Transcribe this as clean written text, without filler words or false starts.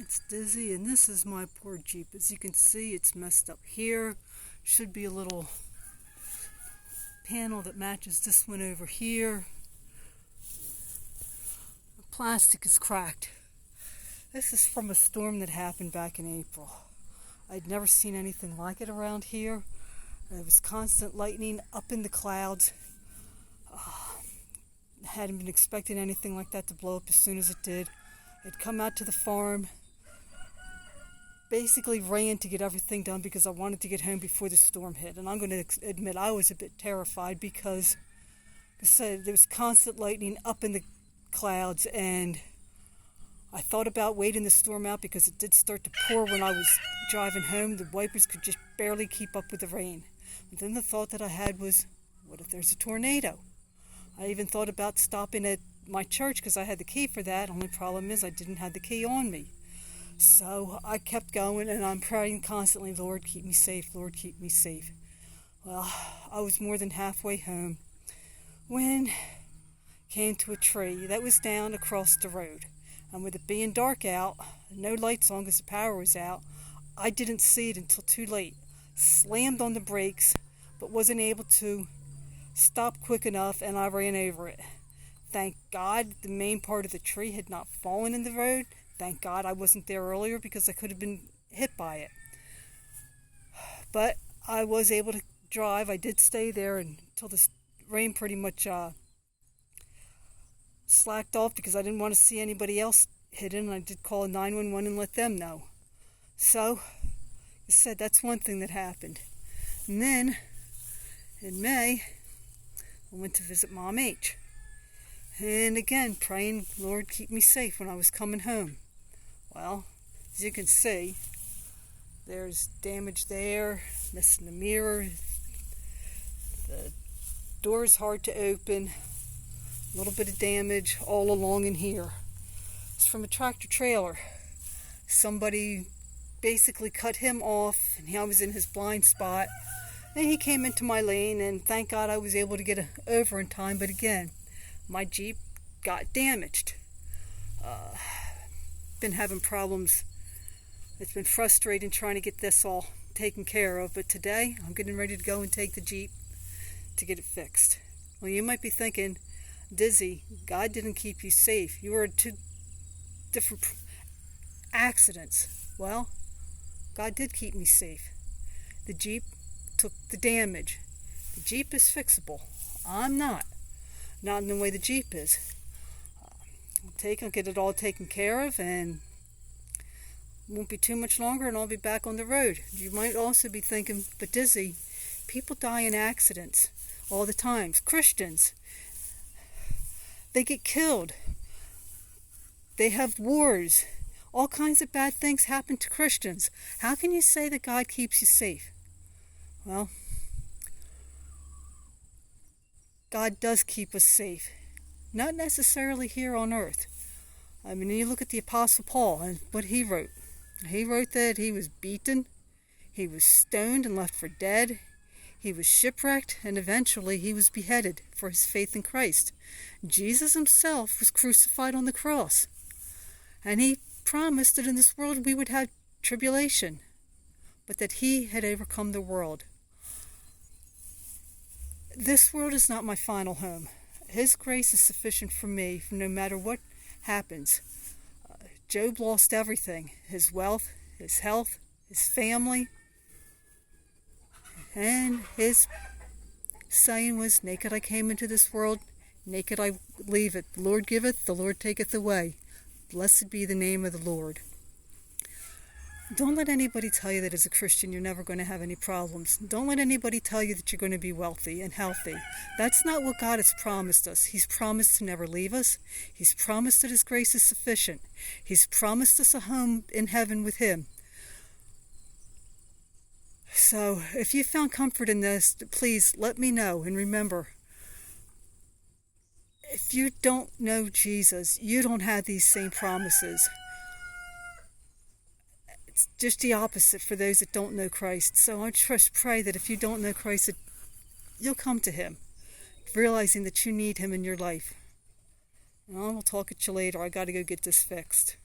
It's Dizzy, and this is my poor Jeep. As you can see, it's messed up here. Should be a little panel that matches this one over here. The plastic is cracked. This is from a storm that happened back in April. I'd never seen anything like it around here. There was constant lightning up in the clouds. Hadn't been expecting anything like that to blow up as soon as it did. I'd come out to the farm, basically ran to get everything done because I wanted to get home before the storm hit. And I'm going to admit I was a bit terrified because, like I said, there was constant lightning up in the clouds, and I thought about waiting the storm out because it did start to pour when I was driving home. The wipers could just barely keep up with the rain. But then the thought that I had was, what if there's a tornado? I even thought about stopping at my church because I had the key for that. Only problem is I didn't have the key on me. So I kept going, and I'm praying constantly, Lord, keep me safe, Lord, keep me safe. Well, I was more than halfway home when I came to a tree that was down across the road. And with it being dark out, no lights on because the power was out, I didn't see it until too late. Slammed on the brakes, but wasn't able to stop quick enough, and I ran over it. Thank God the main part of the tree had not fallen in the road. Thank God I wasn't there earlier because I could have been hit by it. But I was able to drive. I did stay there until the rain pretty much slacked off because I didn't want to see anybody else hit it, and I did call 911 and let them know. So, I said that's one thing that happened. And then, in May, I went to visit Mom H. And again, praying, Lord, keep me safe when I was coming home. Well, as you can see, there's damage there, missing the mirror. The door is hard to open. A little bit of damage all along in here. It's from a tractor trailer. Somebody basically cut him off, and I was in his blind spot. And he came into my lane, and thank God I was able to get over in time. But again, my Jeep got damaged. Been having problems. It's been frustrating trying to get this all taken care of. But today, I'm getting ready to go and take the Jeep to get it fixed. Well, you might be thinking, Dizzy, God didn't keep you safe. You were in two different accidents. Well, God did keep me safe. The Jeep took the damage. The Jeep is fixable. I'm not. Not in the way the Jeep is. I'll get it all taken care of, and won't be too much longer, and I'll be back on the road. You might also be thinking, but Dizzy, people die in accidents all the time. Christians, they get killed. They have wars. All kinds of bad things happen to Christians. How can you say that God keeps you safe? Well, God does keep us safe. Not necessarily here on earth. I mean, you look at the Apostle Paul and what he wrote. He wrote that he was beaten, he was stoned and left for dead, he was shipwrecked, and eventually he was beheaded for his faith in Christ. Jesus himself was crucified on the cross. And he promised that in this world we would have tribulation, but that he had overcome the world. This world is not my final home. His grace is sufficient for me no matter what happens. Job lost everything. His wealth, his health, his family. And his saying was, naked I came into this world, naked I leave it. The Lord giveth, the Lord taketh away. Blessed be the name of the Lord. Don't let anybody tell you that as a Christian you're never going to have any problems. Don't let anybody tell you that you're going to be wealthy and healthy. That's not what God has promised us. He's promised to never leave us. He's promised that His grace is sufficient. He's promised us a home in heaven with Him. So, if you found comfort in this, please let me know. And remember, if you don't know Jesus, you don't have these same promises. It's just the opposite for those that don't know Christ. So I just pray that if you don't know Christ, that you'll come to Him, realizing that you need Him in your life. Well, we'll talk at you later. I got to go get this fixed.